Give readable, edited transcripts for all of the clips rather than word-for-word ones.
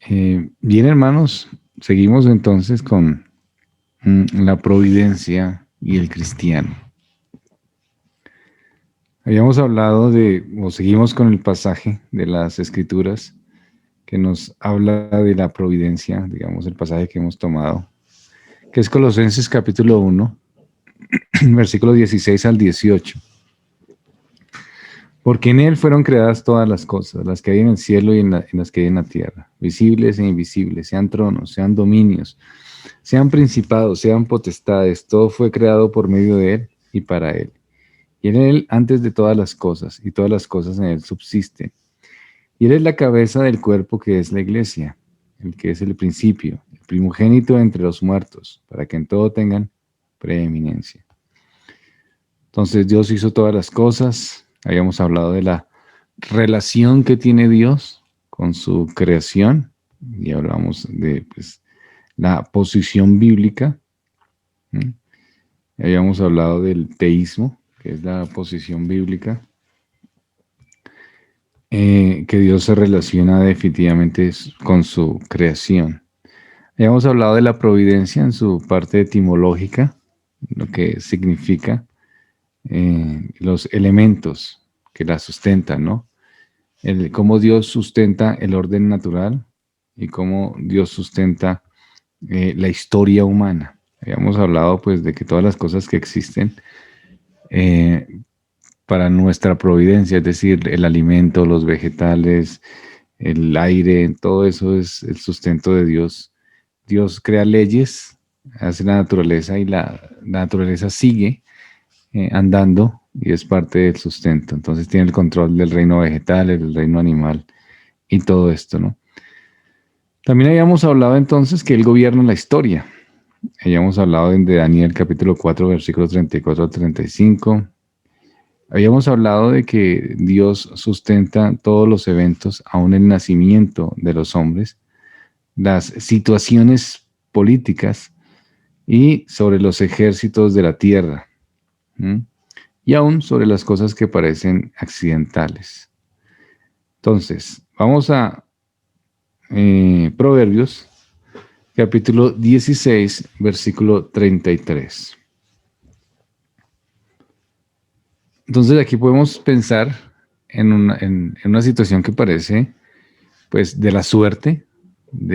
Bien, hermanos, seguimos entonces con la providencia y el cristiano. Habíamos hablado o seguimos con el pasaje de las Escrituras que nos habla de la providencia, digamos, el pasaje que hemos tomado, que es Colosenses capítulo 1, versículos 16 al 18. Porque en Él fueron creadas todas las cosas, las que hay en el cielo y en las que hay en la tierra, visibles e invisibles, sean tronos, sean dominios, sean principados, sean potestades, todo fue creado por medio de Él y para Él. Y en Él antes de todas las cosas, y todas las cosas en Él subsisten. Y Él es la cabeza del cuerpo que es la iglesia, el que es el principio, el primogénito entre los muertos, para que en todo tengan preeminencia. Entonces Dios hizo todas las cosas. Habíamos hablado de la relación que tiene Dios con su creación y hablamos de la posición bíblica. ¿Mm? Habíamos hablado del teísmo, que es la posición bíblica, que Dios se relaciona definitivamente con su creación. Habíamos hablado de la providencia en su parte etimológica, lo que significa los elementos que la sustentan, ¿no? Cómo Dios sustenta el orden natural y cómo Dios sustenta la historia humana. Habíamos hablado pues de que todas las cosas que existen eh, para nuestra providencia, es decir, el alimento, los vegetales, el aire, todo eso es el sustento de Dios. Dios crea leyes, hace la naturaleza y la naturaleza sigue andando y es parte del sustento. Entonces tiene el control del reino vegetal, del reino animal y todo esto, ¿no? También habíamos hablado entonces que Él gobierna la historia. Habíamos hablado de Daniel capítulo 4, versículos 34 al 35. Habíamos hablado de que Dios sustenta todos los eventos, aún el nacimiento de los hombres, las situaciones políticas y sobre los ejércitos de la tierra. ¿Mm? Y aún sobre las cosas que parecen accidentales. Entonces, vamos a Proverbios, capítulo 16, versículo 33. Entonces, aquí podemos pensar en una situación que parece, pues, de la suerte, sí,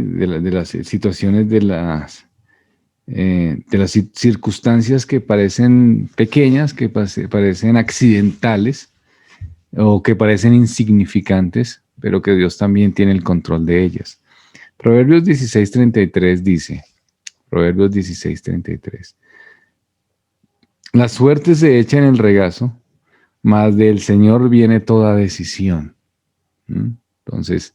de las situaciones de las circunstancias que parecen pequeñas, que parecen accidentales o que parecen insignificantes, pero que Dios también tiene el control de ellas. Proverbios 16:33 dice, Proverbios 16:33, la suerte se echa en el regazo, mas del Señor viene toda decisión. ¿Mm? Entonces,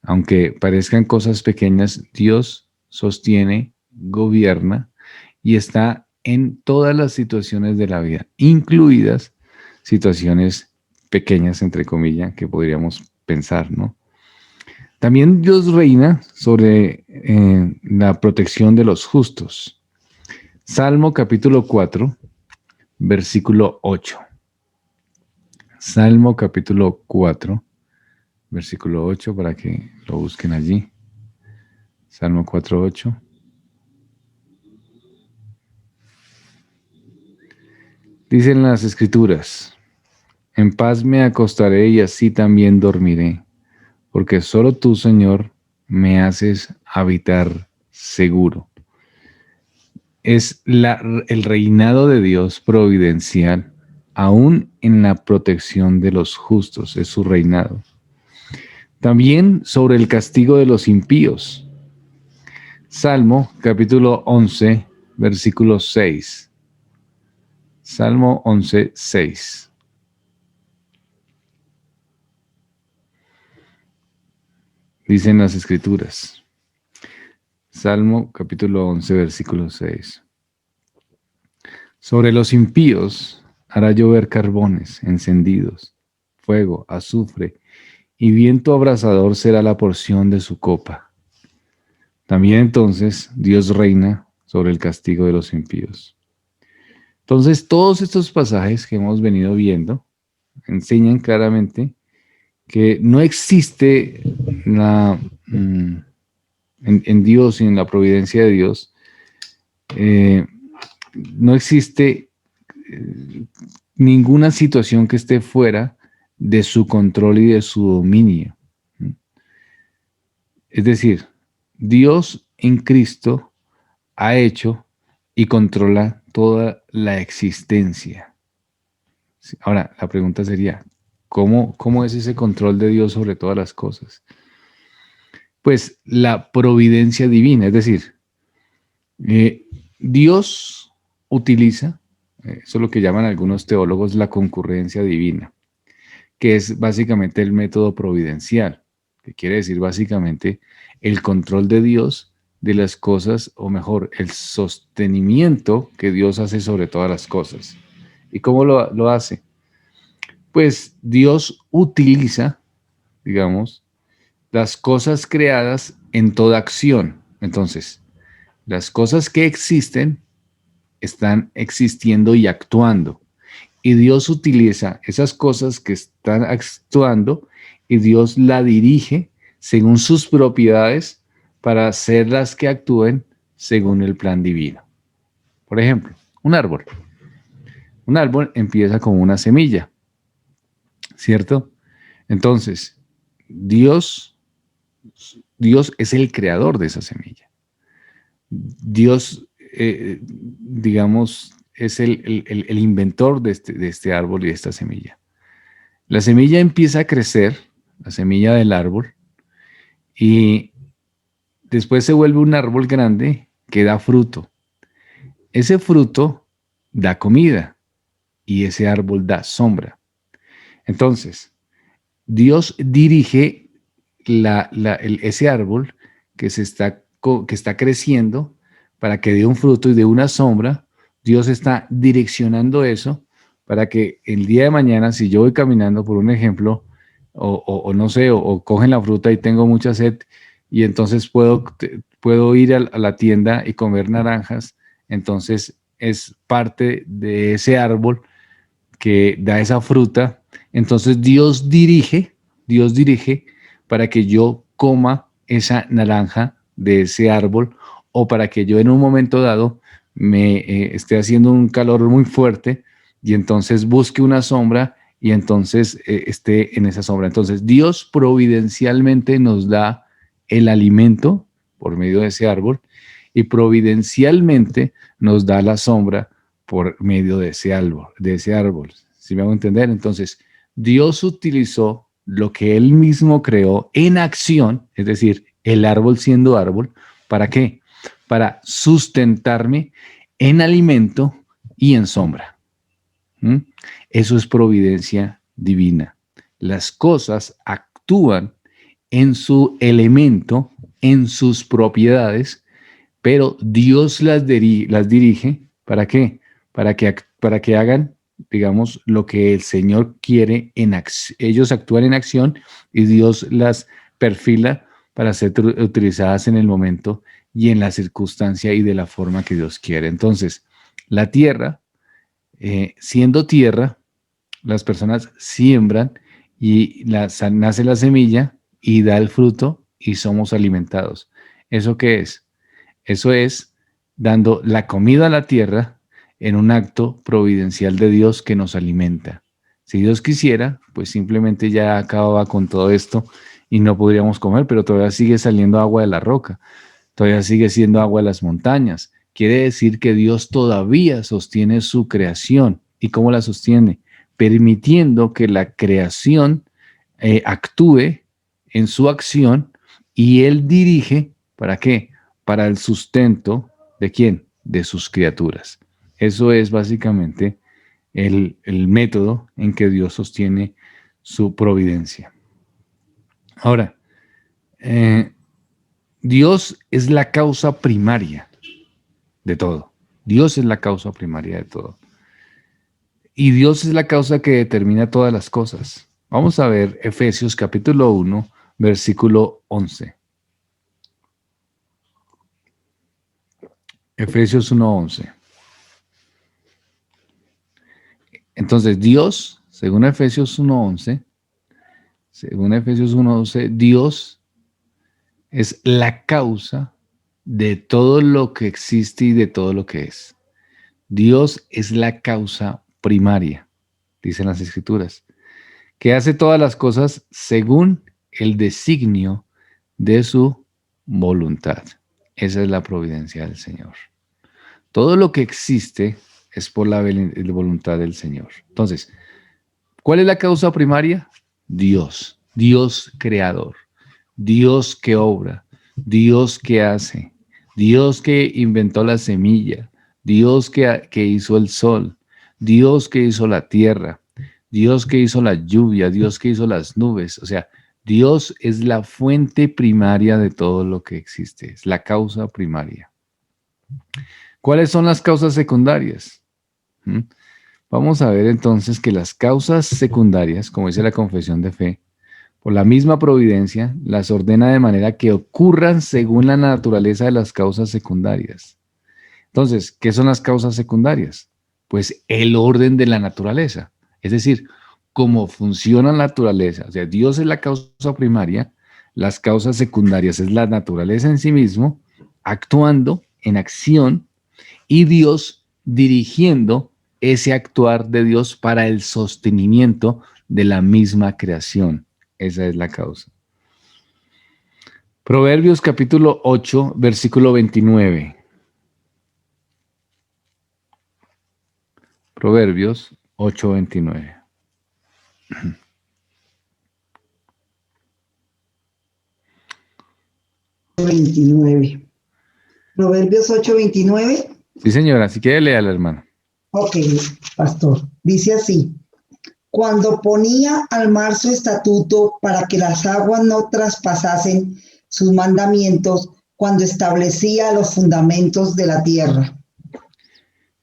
aunque parezcan cosas pequeñas, Dios sostiene, gobierna y está en todas las situaciones de la vida, incluidas situaciones pequeñas, entre comillas, que podríamos pensar, ¿no? También Dios reina sobre la protección de los justos. Salmo capítulo 4, versículo 8. Salmo capítulo 4, versículo 8, para que lo busquen allí. Salmo 4, 8. Dicen las escrituras, en paz me acostaré y así también dormiré, porque solo tú, Señor, me haces habitar seguro. Es el reinado de Dios providencial, aún en la protección de los justos, es su reinado. También sobre el castigo de los impíos. Salmo capítulo 11, versículo 6. Salmo 11, 6. Dicen las escrituras. Salmo capítulo 11, versículo 6. Sobre los impíos hará llover carbones encendidos, fuego, azufre, y viento abrasador será la porción de su copa. También entonces Dios reina sobre el castigo de los impíos. Entonces todos estos pasajes que hemos venido viendo enseñan claramente que no existe la, en Dios y en la providencia de Dios, no existe ninguna situación que esté fuera de su control y de su dominio. Es decir, Dios en Cristo ha hecho y controla toda la existencia. Ahora, la pregunta sería, ¿cómo es ese control de Dios sobre todas las cosas? Pues la providencia divina, es decir, Dios utiliza, eso es lo que llaman algunos teólogos la concurrencia divina, que es básicamente el método providencial, que quiere decir básicamente el control de Dios de las cosas, o mejor, el sostenimiento que Dios hace sobre todas las cosas. ¿Y cómo lo hace? Pues Dios utiliza, digamos, las cosas creadas en toda acción. Entonces, las cosas que existen están existiendo y actuando. Y Dios utiliza esas cosas que están actuando y Dios la dirige según sus propiedades para hacer las que actúen según el plan divino. Por ejemplo, un árbol. Un árbol empieza como una semilla, ¿cierto? Entonces, Dios, Dios es el creador de esa semilla. Dios, digamos, es el inventor de este árbol y de esta semilla. La semilla empieza a crecer, la semilla del árbol, y después se vuelve un árbol grande que da fruto. Ese fruto da comida y ese árbol da sombra. Entonces, Dios dirige ese árbol que está creciendo para que dé un fruto y dé una sombra. Dios está direccionando eso para que el día de mañana, si yo voy caminando, por un ejemplo, o no sé, o cogen la fruta y tengo mucha sed, y entonces puedo ir a la tienda y comer naranjas, entonces es parte de ese árbol que da esa fruta. Entonces Dios dirige para que yo coma esa naranja de ese árbol, o para que yo en un momento dado me esté haciendo un calor muy fuerte y entonces busque una sombra y entonces esté en esa sombra. Entonces Dios providencialmente nos da el alimento por medio de ese árbol y providencialmente nos da la sombra por medio de ese árbol, ¿sí me hago entender? Entonces, Dios utilizó lo que Él mismo creó en acción, es decir, el árbol siendo árbol, ¿para qué? Para sustentarme en alimento y en sombra. ¿Mm? Eso es providencia divina. Las cosas actúan en su elemento, en sus propiedades, pero Dios las dirige, ¿para qué? Para que hagan, digamos, lo que el Señor quiere en acción. Ellos actúan en acción y Dios las perfila para ser utilizadas en el momento y en la circunstancia y de la forma que Dios quiere. Entonces, la tierra, siendo tierra, las personas siembran y nace la semilla y da el fruto y somos alimentados. ¿Eso qué es? Eso es dando la comida a la tierra en un acto providencial de Dios que nos alimenta. Si Dios quisiera, pues simplemente ya acababa con todo esto y no podríamos comer, pero todavía sigue saliendo agua de la roca, todavía sigue siendo agua de las montañas. Quiere decir que Dios todavía sostiene su creación. ¿Y cómo la sostiene? Permitiendo que la creación actúe en su acción y Él dirige, ¿para qué? Para el sustento de quién? De sus criaturas. Eso es básicamente el método en que Dios sostiene su providencia. Ahora, Dios es la causa primaria de todo. Dios es la causa primaria de todo. Y Dios es la causa que determina todas las cosas. Vamos a ver Efesios capítulo 1, versículo 11. Efesios 1:11. Entonces Dios, según Efesios 1:11, Según Efesios 1:12, Dios es la causa de todo lo que existe y de todo lo que es. Dios es la causa primaria, dicen las Escrituras, que hace todas las cosas según el designio de su voluntad. Esa es la providencia del Señor. Todo lo que existe es por la voluntad del Señor. Entonces, ¿cuál es la causa primaria? Dios, Dios creador, Dios que obra, Dios que hace, Dios que inventó la semilla, Dios que hizo el sol, Dios que hizo la tierra, Dios que hizo la lluvia, Dios que hizo las nubes. O sea, Dios es la fuente primaria de todo lo que existe, es la causa primaria. ¿Cuáles son las causas secundarias? ¿Mm? Vamos a ver entonces que las causas secundarias, como dice la confesión de fe, por la misma providencia, las ordena de manera que ocurran según la naturaleza de las causas secundarias. Entonces, ¿qué son las causas secundarias? Pues el orden de la naturaleza. Es decir, cómo funciona la naturaleza. O sea, Dios es la causa primaria, las causas secundarias es la naturaleza en sí mismo, actuando en acción y Dios dirigiendo ese actuar de Dios para el sostenimiento de la misma creación. Esa es la causa. Proverbios capítulo 8, versículo 29. Proverbios 8, 29. 29. Proverbios 8:29. Sí, señora, si quiere léala, hermano. Ok, pastor. Dice así: cuando ponía al mar su estatuto para que las aguas no traspasasen sus mandamientos, cuando establecía los fundamentos de la tierra.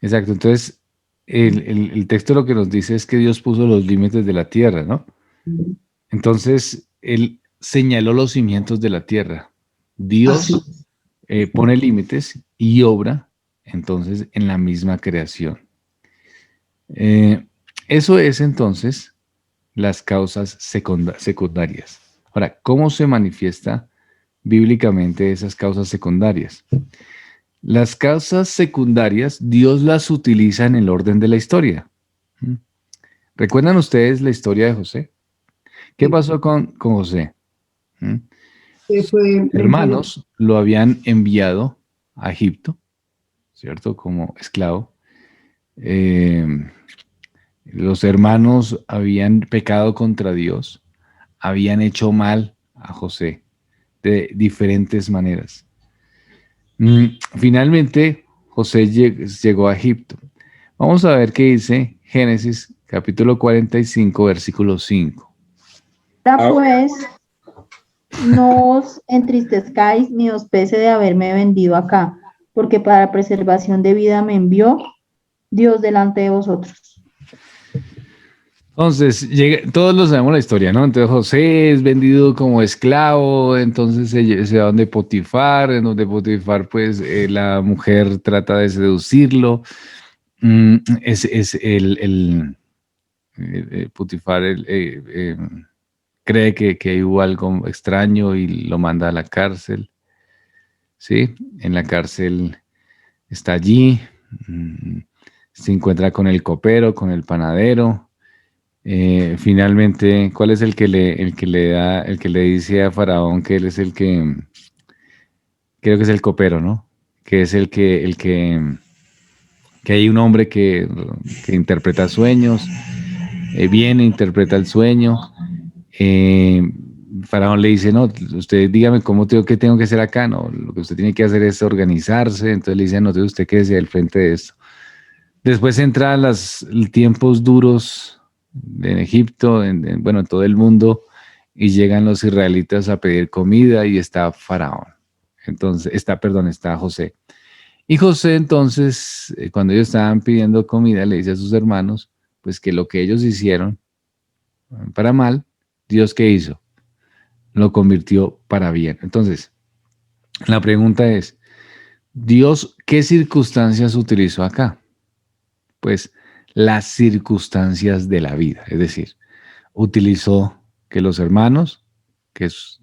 Exacto, entonces el texto lo que nos dice es que Dios puso los límites de la tierra, ¿no? Entonces, Él señaló los cimientos de la tierra. Así. Dios pone límites y obra entonces en la misma creación. Eso es entonces las causas secundarias. Ahora, ¿cómo se manifiesta bíblicamente esas causas secundarias? Las causas secundarias, Dios las utiliza en el orden de la historia. ¿Recuerdan ustedes la historia de José? ¿Qué pasó con José? Que Sus fue vendido. hermanos lo habían enviado a Egipto, ¿cierto? Como esclavo. Eh, los hermanos habían pecado contra Dios, habían hecho mal a José de diferentes maneras. Finalmente, José llegó a Egipto. Vamos a ver qué dice Génesis capítulo 45, versículo 5. Ahora pues, no os entristezcáis ni os pese de haberme vendido acá, porque para preservación de vida me envió Dios delante de vosotros. Entonces, todos lo sabemos la historia, ¿no? Entonces José es vendido como esclavo, entonces se va donde Potifar, en donde Potifar, pues la mujer trata de seducirlo. Es Potifar cree que hubo algo extraño y lo manda a la cárcel, ¿sí? En la cárcel está allí, se encuentra con el copero, con el panadero. Finalmente, ¿cuál es el que le dice a Faraón que él es el que, creo que es el copero, ¿no? Que es que hay un hombre que interpreta sueños, viene, interpreta el sueño. Faraón le dice, no, usted dígame qué tengo que hacer acá, no, lo que usted tiene que hacer es organizarse. Entonces le dice, no, usted quédese al frente de esto. Después entran los tiempos duros en Egipto, bueno, en todo el mundo, y llegan los israelitas a pedir comida y está Faraón. Entonces, está José. Y José entonces, cuando ellos estaban pidiendo comida, le dice a sus hermanos, pues que lo que ellos hicieron para mal, Dios ¿qué hizo? Lo convirtió para bien. Entonces, la pregunta es, Dios, ¿qué circunstancias utilizó acá? Pues las circunstancias de la vida, es decir, utilizó que los hermanos, que es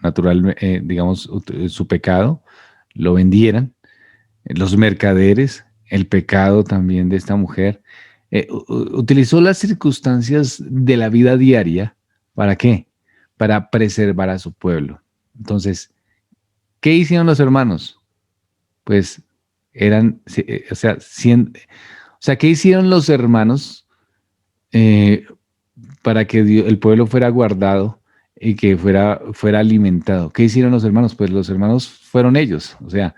natural, digamos, su pecado, lo vendieran, los mercaderes, el pecado también de esta mujer. Utilizó las circunstancias de la vida diaria. ¿Para qué? Para preservar a su pueblo. Entonces, ¿qué hicieron los hermanos? Pues eran, ¿qué hicieron los hermanos eh, para que el pueblo fuera guardado y que fuera alimentado? ¿Qué hicieron los hermanos? Pues los hermanos fueron ellos, o sea,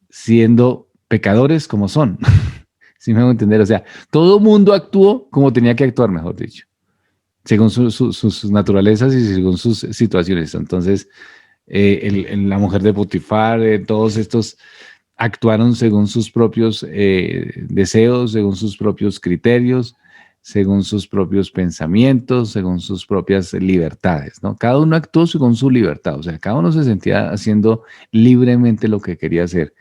siendo pecadores como son. ¿Sí me hago entender? O sea, todo mundo actuó como tenía que actuar, mejor dicho, según sus naturalezas y según sus situaciones. Entonces, la mujer de Potifar, todos estos actuaron según sus propios deseos, según sus propios criterios, según sus propios pensamientos, según sus propias libertades, ¿no? Cada uno actuó según su libertad, o sea, cada uno se sentía haciendo libremente lo que quería hacer,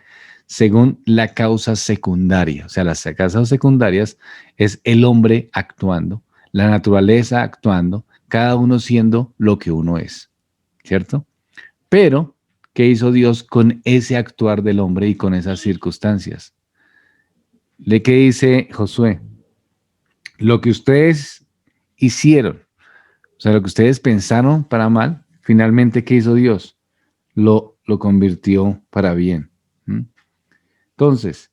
según la causa secundaria. O sea, las causas secundarias es el hombre actuando, la naturaleza actuando, cada uno siendo lo que uno es, ¿cierto? Pero, ¿qué hizo Dios con ese actuar del hombre y con esas circunstancias? ¿Qué dice Josué? Lo que ustedes hicieron, o sea, lo que ustedes pensaron para mal, finalmente, ¿qué hizo Dios? Lo convirtió para bien. ¿Mm? Entonces,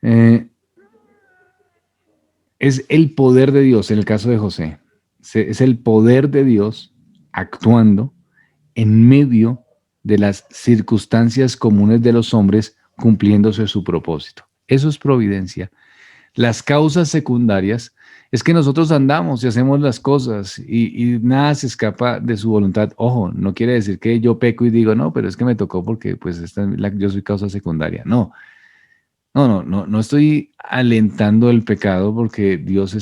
eh, es el poder de Dios, en el caso de José, es el poder de Dios actuando en medio de las circunstancias comunes de los hombres, cumpliéndose su propósito. Eso es providencia. Las causas secundarias es que nosotros andamos y hacemos las cosas y nada se escapa de su voluntad. Ojo, no quiere decir que yo peco y digo, no, pero es que me tocó porque pues yo soy causa secundaria. No estoy alentando el pecado porque Dios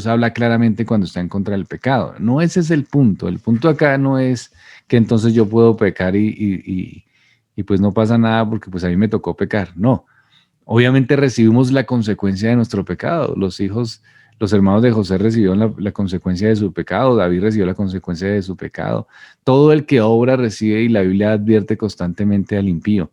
habla claramente cuando está en contra del pecado. No, ese es el punto. El punto acá no es que entonces yo puedo pecar y pues no pasa nada porque pues a mí me tocó pecar. No, obviamente recibimos la consecuencia de nuestro pecado. Los hermanos de José recibieron la consecuencia de su pecado. David recibió la consecuencia de su pecado. Todo el que obra recibe, y la Biblia advierte constantemente al impío.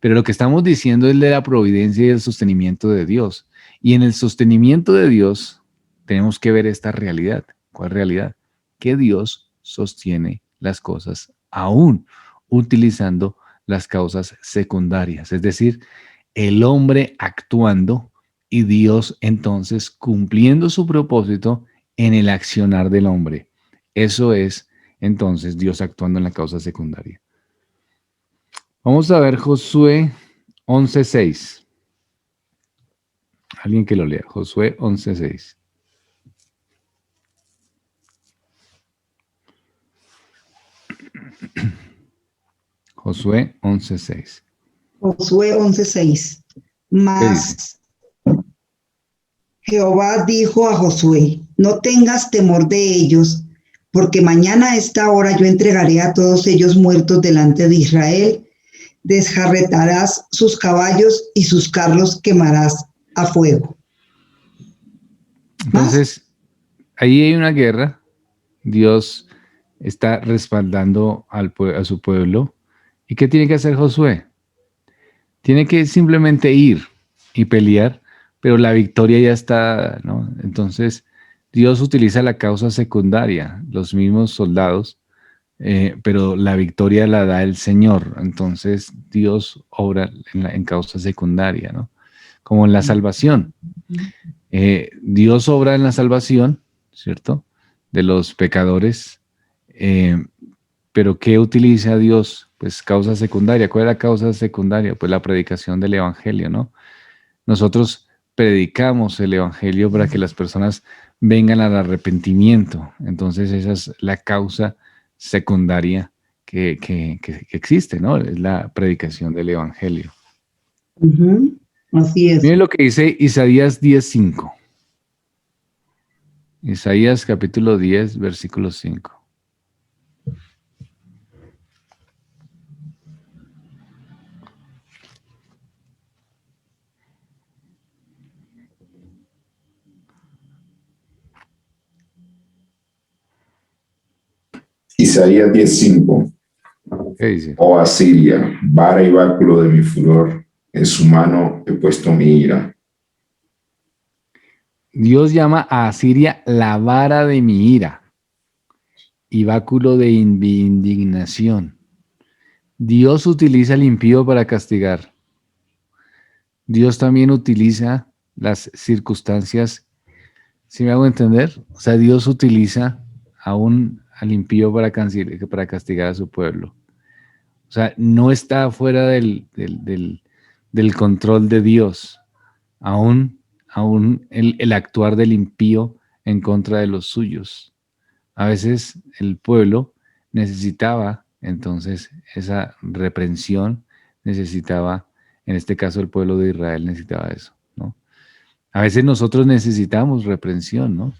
Pero lo que estamos diciendo es de la providencia y el sostenimiento de Dios. Y en el sostenimiento de Dios tenemos que ver esta realidad. ¿Cuál realidad? Que Dios sostiene las cosas aún utilizando las causas secundarias. Es decir, el hombre actuando y Dios entonces cumpliendo su propósito en el accionar del hombre. Eso es entonces Dios actuando en la causa secundaria. Vamos a ver Josué 11:6. Alguien que lo lea. Josué 11:6. Josué 11:6. Josué 11:6. ¿Qué dice? Mas Jehová dijo a Josué, no tengas temor de ellos, porque mañana a esta hora yo entregaré a todos ellos muertos delante de Israel. Desjarretarás sus caballos y sus carros quemarás a fuego. ¿Más? Entonces, ahí hay una guerra. Dios está respaldando a su pueblo. ¿Y qué tiene que hacer Josué? Tiene que simplemente ir y pelear, pero la victoria ya está, ¿no? Entonces, Dios utiliza la causa secundaria, los mismos soldados, pero la victoria la da el Señor. Entonces, Dios obra en causa secundaria, ¿no? Como en la salvación. Dios obra en la salvación, ¿cierto? De los pecadores, pero ¿qué utiliza Dios? Pues causa secundaria. ¿Cuál es la causa secundaria? Pues la predicación del Evangelio, ¿no? Nosotros predicamos el Evangelio para que las personas vengan al arrepentimiento. Entonces esa es la causa secundaria que existe, ¿no? Es la predicación del Evangelio. Así es. Miren lo que dice Isaías 10:5. Isaías capítulo 10, versículo 5. Isaías 10:5. ¿Qué dice? Oh Asiria, vara y báculo de mi furor, en su mano he puesto mi ira. Dios llama a Asiria la vara de mi ira y báculo de mi indignación. Dios utiliza el impío para castigar. Dios también utiliza las circunstancias, ¿sí me hago entender? O sea, Dios utiliza aún al impío para castigar a su pueblo. O sea, no está fuera del control de Dios, aún el actuar del impío en contra de los suyos. A veces el pueblo necesitaba entonces esa reprensión, necesitaba, en este caso el pueblo de Israel necesitaba eso, ¿no? A veces nosotros necesitamos reprensión, ¿no?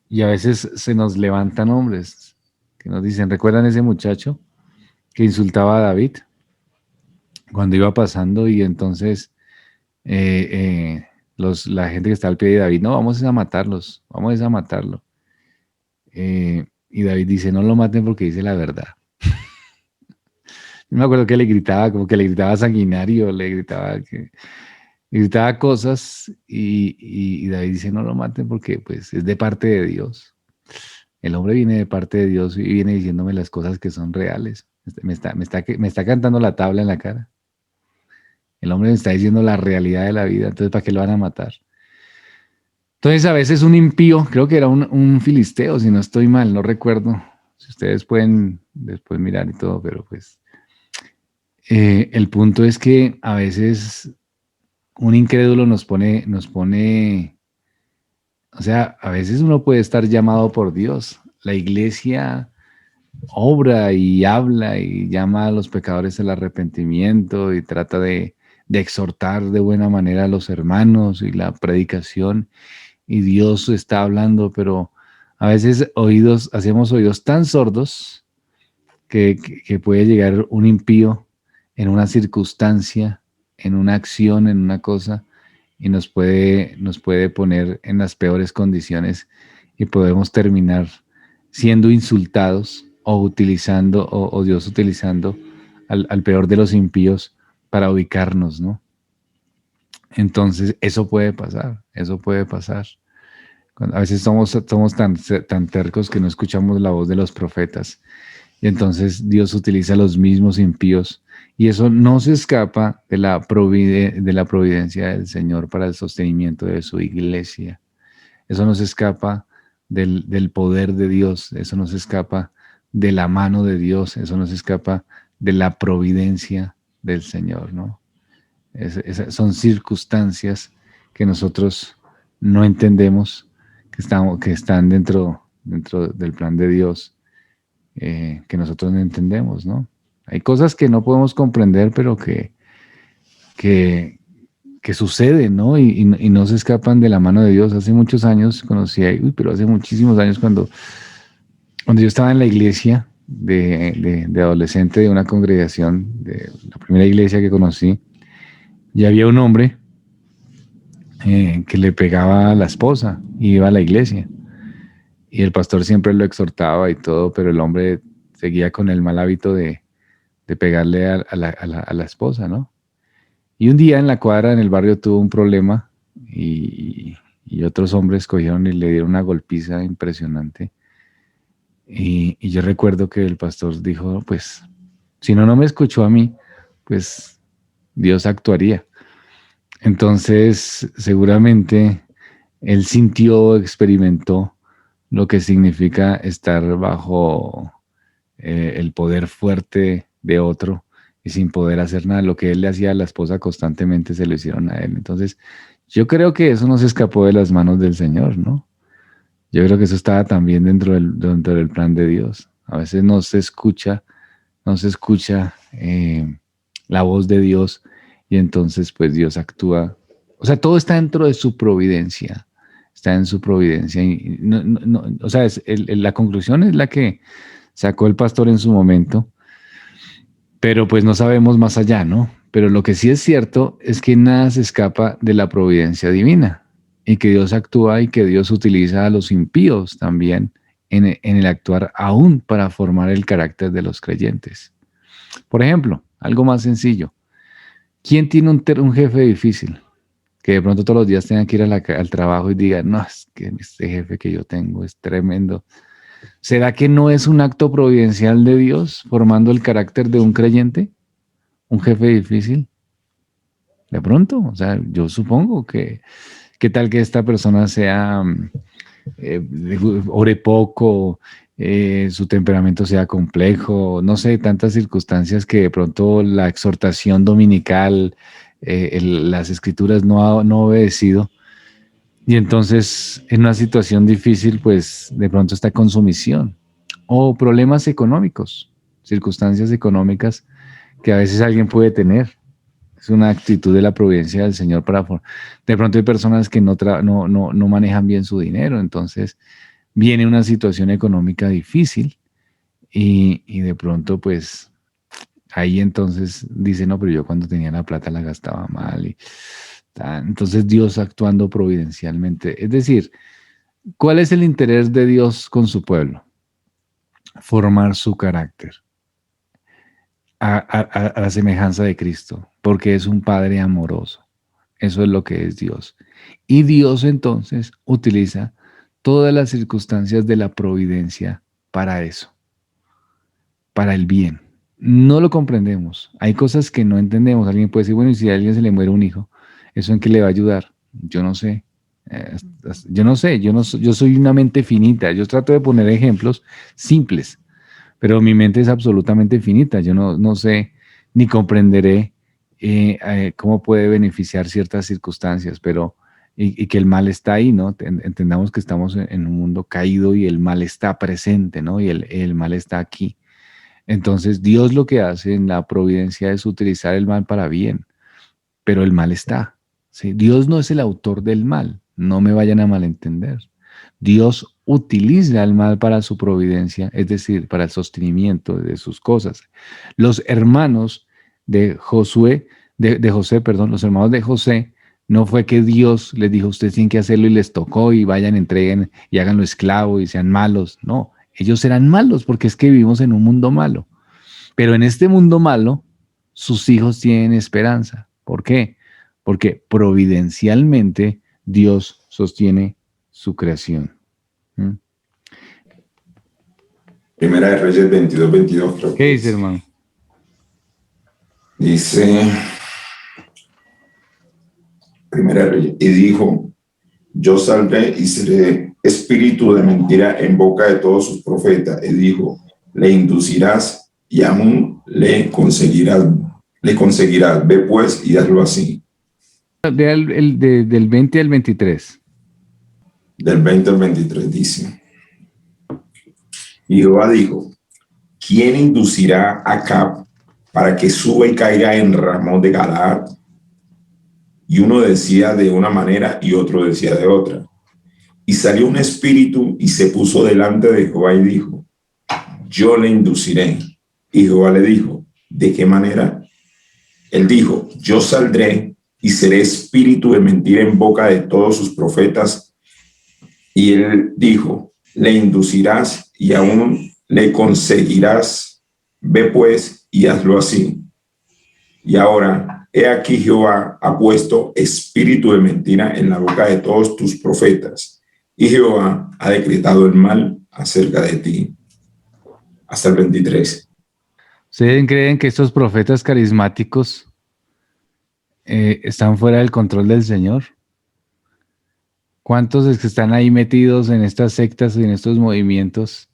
Y a veces se nos levantan hombres que nos dicen, ¿recuerdan ese muchacho que insultaba a David cuando iba pasando y entonces la gente que está al pie de David, no, vamos a matarlos, vamos a matarlo? Y David dice, no lo maten porque dice la verdad. Yo me acuerdo que le gritaba, como que le gritaba sanguinario, le gritaba cosas y David dice, no lo maten porque pues es de parte de Dios. El hombre viene de parte de Dios y viene diciéndome las cosas que son reales. Me está cantando la tabla en la cara. El hombre me está diciendo la realidad de la vida, entonces ¿para qué lo van a matar? Entonces a veces un impío, creo que era un filisteo, si no estoy mal, no recuerdo. Si ustedes pueden después mirar y todo, pero pues el punto es que a veces un incrédulo nos pone, o sea, a veces uno puede estar llamado por Dios. La iglesia obra y habla y llama a los pecadores al arrepentimiento y trata de exhortar de buena manera a los hermanos y la predicación, y Dios está hablando, pero a veces hacemos oídos tan sordos que puede llegar un impío en una circunstancia, en una acción, en una cosa, y nos puede poner en las peores condiciones y podemos terminar siendo insultados o Dios utilizando al peor de los impíos para ubicarnos, ¿no? Entonces, eso puede pasar, eso puede pasar. A veces somos tan tercos que no escuchamos la voz de los profetas. Y entonces Dios utiliza los mismos impíos. Y eso no se escapa de la providencia del Señor para el sostenimiento de su iglesia. Eso no se escapa del poder de Dios. Eso no se escapa de la mano de Dios. Eso no se escapa de la providencia del Señor, ¿no? Son circunstancias que nosotros no entendemos, que están dentro del plan de Dios, que nosotros no entendemos, ¿no? Hay cosas que no podemos comprender, pero que suceden, ¿no? Y no se escapan de la mano de Dios. Hace muchos años pero hace muchísimos años cuando yo estaba en la iglesia de adolescente de una congregación, de la primera iglesia que conocí, y había un hombre que le pegaba a la esposa y iba a la iglesia. Y el pastor siempre lo exhortaba y todo, pero el hombre seguía con el mal hábito de pegarle a la esposa, ¿no? Y un día en la cuadra, en el barrio, tuvo un problema y otros hombres cogieron y le dieron una golpiza impresionante. Y yo recuerdo que el pastor dijo, pues, si no me escuchó a mí, pues Dios actuaría. Entonces, seguramente él sintió, experimentó lo que significa estar bajo el poder fuerte de otro y sin poder hacer nada. Lo que él le hacía a la esposa constantemente se lo hicieron a él. Entonces, yo creo que eso no se escapó de las manos del Señor, ¿no? Yo creo que eso estaba también dentro del plan de Dios. A veces no se escucha la voz de Dios y entonces pues Dios actúa. O sea, todo está dentro de su providencia. Está en su providencia. Y o sea, la conclusión es la que sacó el pastor en su momento, pero pues no sabemos más allá, ¿no? Pero lo que sí es cierto es que nada se escapa de la providencia divina y que Dios actúa y que Dios utiliza a los impíos también en el actuar aún para formar el carácter de los creyentes. Por ejemplo, algo más sencillo. ¿Quién tiene un jefe difícil? Que de pronto todos los días tenga que ir al trabajo y diga, no, es que este jefe que yo tengo es tremendo. ¿Será que no es un acto providencial de Dios formando el carácter de un creyente? ¿Un jefe difícil? De pronto, o sea, yo supongo que, ¿qué tal que esta persona sea, ore poco, su temperamento sea complejo, no sé, tantas circunstancias que de pronto la exhortación dominical, las escrituras no ha obedecido, y entonces en una situación difícil, pues de pronto está con sumisión, o problemas económicos, circunstancias económicas que a veces alguien puede tener. Es una actitud de la providencia del Señor de pronto hay personas que no manejan bien su dinero, entonces viene una situación económica difícil y de pronto pues ahí entonces dice, no, pero yo cuando tenía la plata la gastaba mal. Entonces Dios actuando providencialmente. Es decir, ¿cuál es el interés de Dios con su pueblo? Formar su carácter a la semejanza de Cristo, porque es un Padre amoroso. Eso es lo que es Dios. Y Dios entonces utiliza todas las circunstancias de la providencia para eso, para el bien. No lo comprendemos. Hay cosas que no entendemos. Alguien puede decir, bueno, y si a alguien se le muere un hijo, ¿eso en qué le va a ayudar? Yo no sé. Yo soy una mente finita. Yo trato de poner ejemplos simples, pero mi mente es absolutamente finita. Yo no sé ni comprenderé cómo puede beneficiar ciertas circunstancias, pero y que el mal está ahí, ¿no? Entendamos que estamos en un mundo caído y el mal está presente, ¿no? Y el mal está aquí. Entonces, Dios lo que hace en la providencia es utilizar el mal para bien, pero el mal está, ¿sí? Dios no es el autor del mal, no me vayan a malentender. Dios utiliza el mal para su providencia, es decir, para el sostenimiento de sus cosas. Los hermanos de Josué, de José, perdón, los hermanos de José, no fue que Dios les dijo, ustedes tienen que hacerlo y les tocó y vayan, entreguen y háganlo esclavo y sean malos. No, ellos eran malos porque es que vivimos en un mundo malo. Pero en este mundo malo, sus hijos tienen esperanza. ¿Por qué? Porque providencialmente Dios sostiene su creación. ¿Mm? Primera de Reyes 22, creo ¿Qué que dice, es. hermano? Dice, Primera de Reyes, y dijo, yo saldré y seré espíritu de mentira en boca de todos sus profetas. Y dijo, le inducirás y aún le conseguirás. Ve pues y hazlo así. Del 20 al 23. Del 20 al 23 dice, y Jehová dijo, ¿quién inducirá a Acab para que suba y caiga en Ramón de Galaad? Y uno decía de una manera y otro decía de otra. Y salió un espíritu y se puso delante de Jehová y dijo, yo le induciré. Y Jehová le dijo, ¿de qué manera? Él dijo, yo saldré y seré espíritu de mentira en boca de todos sus profetas. Y él dijo, le inducirás y aún le conseguirás. Ve pues y hazlo así. Y ahora, he aquí Jehová ha puesto espíritu de mentira en la boca de todos tus profetas. Y Jehová ha decretado el mal acerca de ti. Hasta el 23. ¿Ustedes creen que estos profetas carismáticos están fuera del control del Señor? ¿Cuántos es que están ahí metidos en estas sectas y en estos movimientos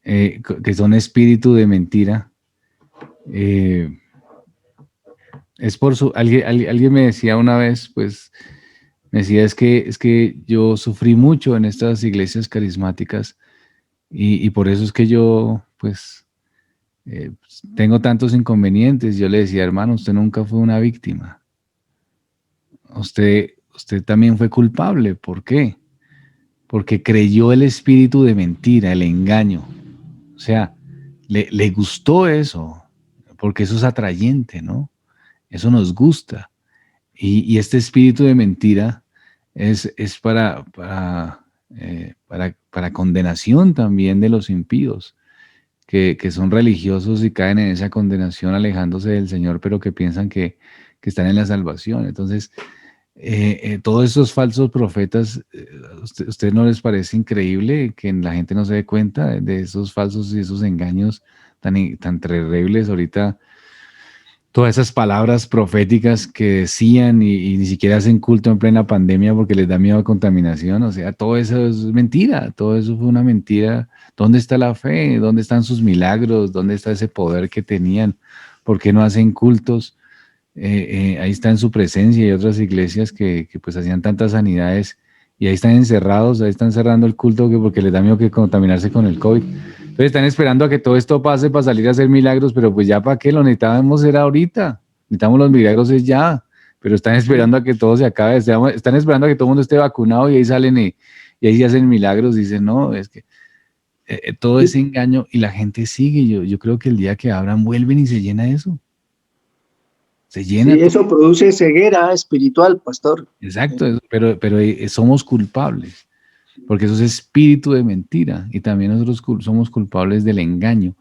que son espíritu de mentira? Es por alguien me decía una vez, pues, me decía, es que yo sufrí mucho en estas iglesias carismáticas y por eso es que yo, pues, tengo tantos inconvenientes. Yo le decía, hermano, usted nunca fue una víctima. Usted también fue culpable. ¿Por qué? Porque creyó el espíritu de mentira, el engaño. O sea, le gustó eso, porque eso es atrayente, ¿no? Eso nos gusta. Y este espíritu de mentira es para para condenación también de los impíos, que son religiosos y caen en esa condenación alejándose del Señor, pero que piensan que están en la salvación. Entonces, todos esos falsos profetas, ¿usted no les parece increíble que la gente no se dé cuenta de esos falsos y esos engaños tan terribles ahorita? Todas esas palabras proféticas que decían y ni siquiera hacen culto en plena pandemia porque les da miedo a contaminación. O sea, todo eso es mentira, todo eso fue una mentira. ¿Dónde está la fe? ¿Dónde están sus milagros? ¿Dónde está ese poder que tenían? ¿Por qué no hacen cultos? Ahí está en su presencia y otras iglesias que pues hacían tantas sanidades y ahí están encerrados, ahí están cerrando el culto porque les da miedo que contaminarse con el COVID. Entonces están esperando a que todo esto pase para salir a hacer milagros, pero pues ya para qué, lo necesitábamos era ahorita, necesitamos los milagros es ya, pero están esperando a que todo se acabe, están esperando a que todo el mundo esté vacunado y ahí salen y ahí se hacen milagros, dicen no, es que todo ese engaño y la gente sigue, yo creo que el día que abran vuelven y se llena eso. Se llena. Sí, eso produce ceguera espiritual, pastor. Exacto, pero somos culpables, porque eso es espíritu de mentira y también nosotros somos culpables del engaño.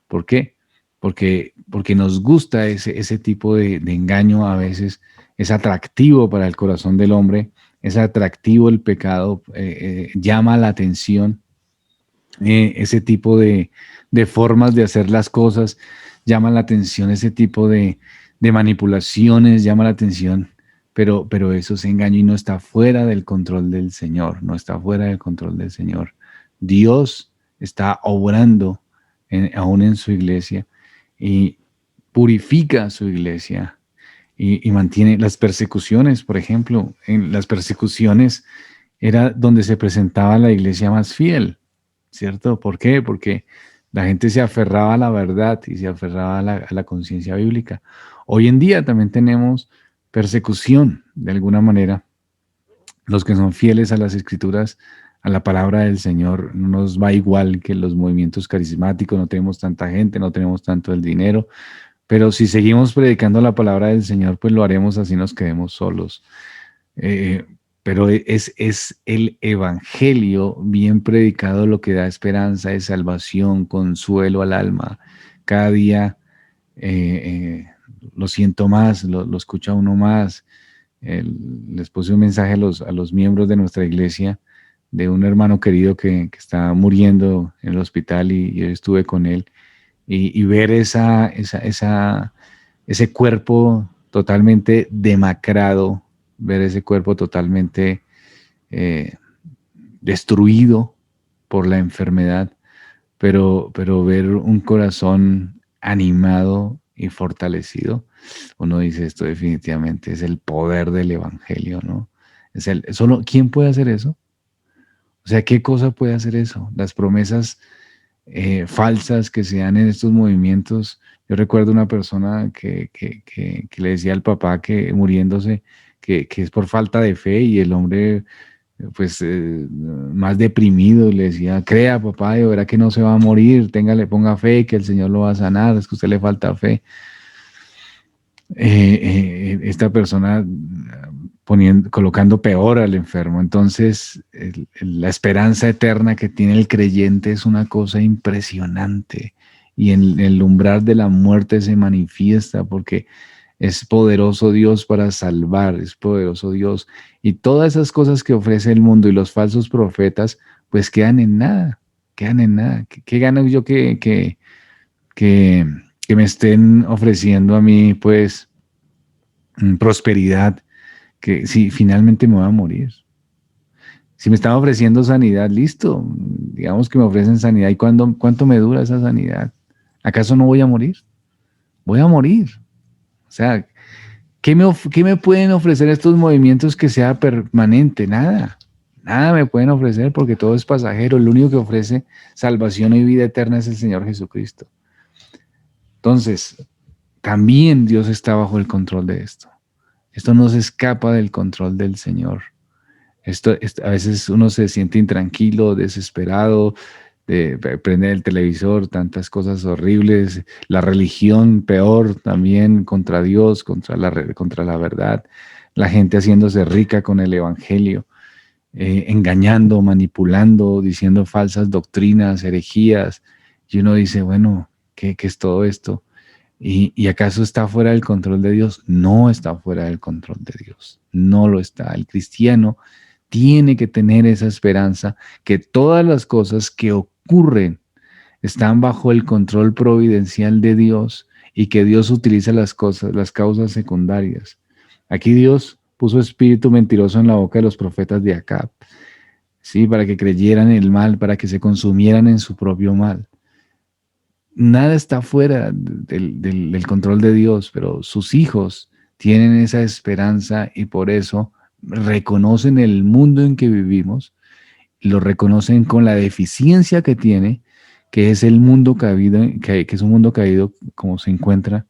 ¿Por qué? Porque nos gusta ese tipo de engaño a veces, es atractivo para el corazón del hombre, es atractivo el pecado, llama la atención, ese tipo de formas de hacer las cosas, llama la atención ese tipo de manipulaciones, llama la atención, pero eso es engaño y no está fuera del control del Señor, no está fuera del control del Señor. Dios está obrando aún en su iglesia y purifica su iglesia y mantiene las persecuciones, por ejemplo, en las persecuciones era donde se presentaba la iglesia más fiel, ¿cierto? ¿Por qué? Porque la gente se aferraba a la verdad y se aferraba a la conciencia bíblica. Hoy en día también tenemos persecución, de alguna manera. Los que son fieles a las escrituras, a la palabra del Señor, no nos va igual que los movimientos carismáticos, no tenemos tanta gente, no tenemos tanto el dinero, pero si seguimos predicando la palabra del Señor, pues lo haremos así nos quedemos solos. Pero es el evangelio bien predicado lo que da esperanza de salvación, consuelo al alma. Cada día lo siento más, lo escucha uno más. Les puse un mensaje a los miembros de nuestra iglesia de un hermano querido que está muriendo en el hospital y yo estuve con él y ver ese cuerpo totalmente demacrado, ver ese cuerpo totalmente destruido por la enfermedad, pero ver un corazón animado y fortalecido, uno dice, esto definitivamente es el poder del evangelio, ¿no? ¿Quién puede hacer eso? O sea, ¿qué cosa puede hacer eso? Las promesas falsas que se dan en estos movimientos. Yo recuerdo una persona que le decía al papá que muriéndose que es por falta de fe y el hombre pues más deprimido le decía, crea papá, y verá que no se va a morir, ponga fe que el Señor lo va a sanar, es que a usted le falta fe. Esta persona colocando peor al enfermo. Entonces, la esperanza eterna que tiene el creyente es una cosa impresionante y en el umbral de la muerte se manifiesta porque es poderoso Dios para salvar, es poderoso Dios. Y todas esas cosas que ofrece el mundo y los falsos profetas, pues quedan en nada, quedan en nada. ¿Qué gano yo que me estén ofreciendo a mí, pues, prosperidad, que si finalmente me voy a morir? Si me están ofreciendo sanidad, listo, digamos que me ofrecen sanidad, ¿y cuánto me dura esa sanidad? ¿Acaso no voy a morir? Voy a morir. O sea, ¿qué me pueden ofrecer estos movimientos que sea permanente? Nada me pueden ofrecer porque todo es pasajero. El único que ofrece salvación y vida eterna es el Señor Jesucristo. Entonces, también Dios está bajo el control de esto. Esto no se escapa del control del Señor. A veces uno se siente intranquilo, desesperado, de prender el televisor, tantas cosas horribles, la religión peor también contra Dios, contra la verdad, la gente haciéndose rica con el evangelio. engañando, manipulando, diciendo falsas doctrinas, herejías, y uno dice, bueno, ¿qué es todo esto? ¿Y acaso está fuera del control de Dios? No está fuera del control de Dios, no lo está. El cristiano tiene que tener esa esperanza que todas las cosas que ocurren están bajo el control providencial de Dios y que Dios utiliza las causas secundarias. Aquí Dios puso espíritu mentiroso en la boca de los profetas de Acab, ¿sí? Para que creyeran en el mal, para que se consumieran en su propio mal. Nada está fuera del control de Dios, pero sus hijos tienen esa esperanza y por eso reconocen el mundo en que vivimos, lo reconocen con la deficiencia que tiene, que es el mundo caído, que es un mundo caído como se encuentra,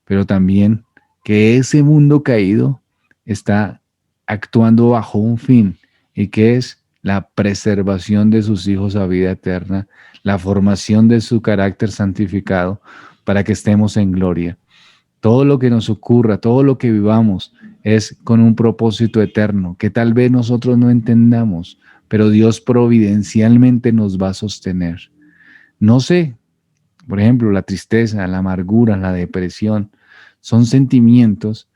pero también que ese mundo caído está actuando bajo un fin, y que es la preservación de sus hijos a vida eterna, la formación de su carácter santificado, para que estemos en gloria. Todo lo que nos ocurra, todo lo que vivamos, es con un propósito eterno, que tal vez nosotros no entendamos, pero Dios providencialmente nos va a sostener. No sé, por ejemplo, la tristeza, la amargura, la depresión, son sentimientos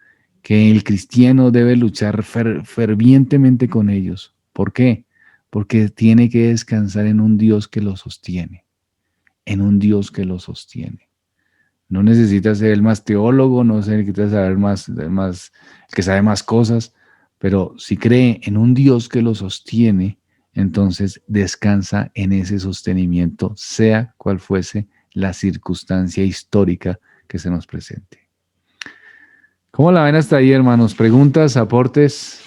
que el cristiano debe luchar fervientemente con ellos. ¿Por qué? Porque tiene que descansar en un Dios que lo sostiene, en un Dios que lo sostiene. No necesita ser el más teólogo, no necesita saber más, que sabe más cosas, pero si cree en un Dios que lo sostiene, entonces descansa en ese sostenimiento, sea cual fuese la circunstancia histórica que se nos presente. ¿Cómo la ven hasta ahí, hermanos? ¿Preguntas, aportes?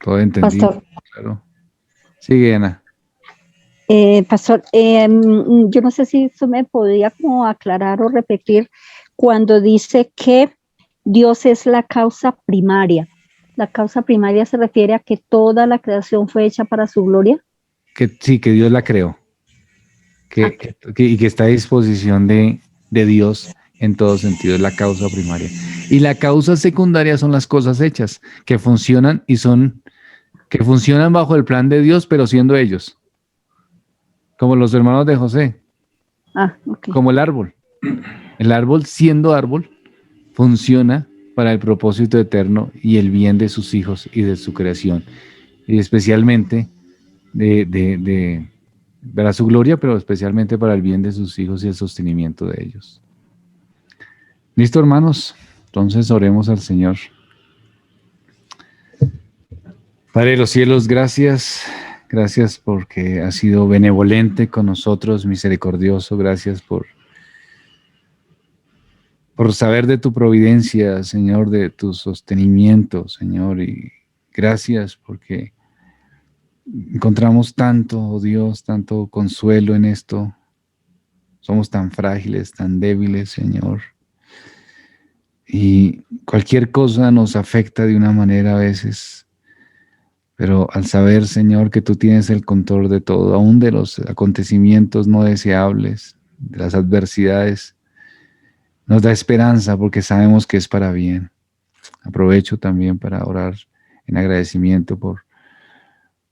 Todo entendido. Pastor. Claro. Sigue, Ana. Pastor, yo no sé si eso me podría como aclarar o repetir cuando dice que Dios es la causa primaria. ¿La causa primaria se refiere a que toda la creación fue hecha para su gloria? Sí, que Dios la creó. Y que está a disposición de Dios en todo sentido, es la causa primaria. Y la causa secundaria son las cosas hechas, que funcionan que funcionan bajo el plan de Dios, pero siendo ellos. Como los hermanos de José. Okay. Como el árbol. El árbol, siendo árbol, funciona para el propósito eterno y el bien de sus hijos y de su creación. Y especialmente para su gloria, pero especialmente para el bien de sus hijos y el sostenimiento de ellos. ¿Listo, hermanos? Entonces oremos al Señor. Padre de los cielos, gracias. Gracias porque has sido benevolente con nosotros, misericordioso. Gracias por saber de tu providencia, Señor, de tu sostenimiento, Señor. Y gracias porque encontramos tanto, oh Dios, tanto consuelo en esto. Somos tan frágiles, tan débiles, Señor. Y cualquier cosa nos afecta de una manera a veces. Pero al saber, Señor, que tú tienes el control de todo, aún de los acontecimientos no deseables, de las adversidades, nos da esperanza porque sabemos que es para bien. Aprovecho también para orar en agradecimiento por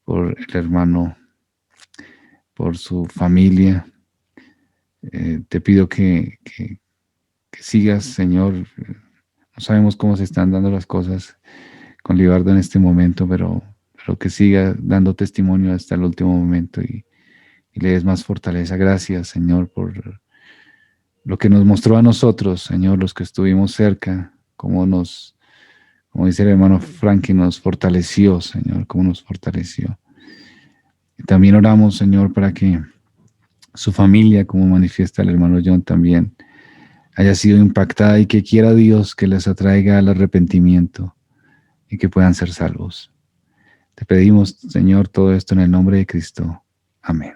el hermano, por su familia. Te pido que sigas, Señor. No sabemos cómo se están dando las cosas con Libardo en este momento, pero que siga dando testimonio hasta el último momento y le des más fortaleza. Gracias, Señor, por lo que nos mostró a nosotros, Señor, los que estuvimos cerca, como dice el hermano Frankie, nos fortaleció, Señor, cómo nos fortaleció. Y también oramos, Señor, para que su familia, como manifiesta el hermano John también, haya sido impactada y que quiera Dios que les atraiga al arrepentimiento y que puedan ser salvos. Te pedimos, Señor, todo esto en el nombre de Cristo. Amén.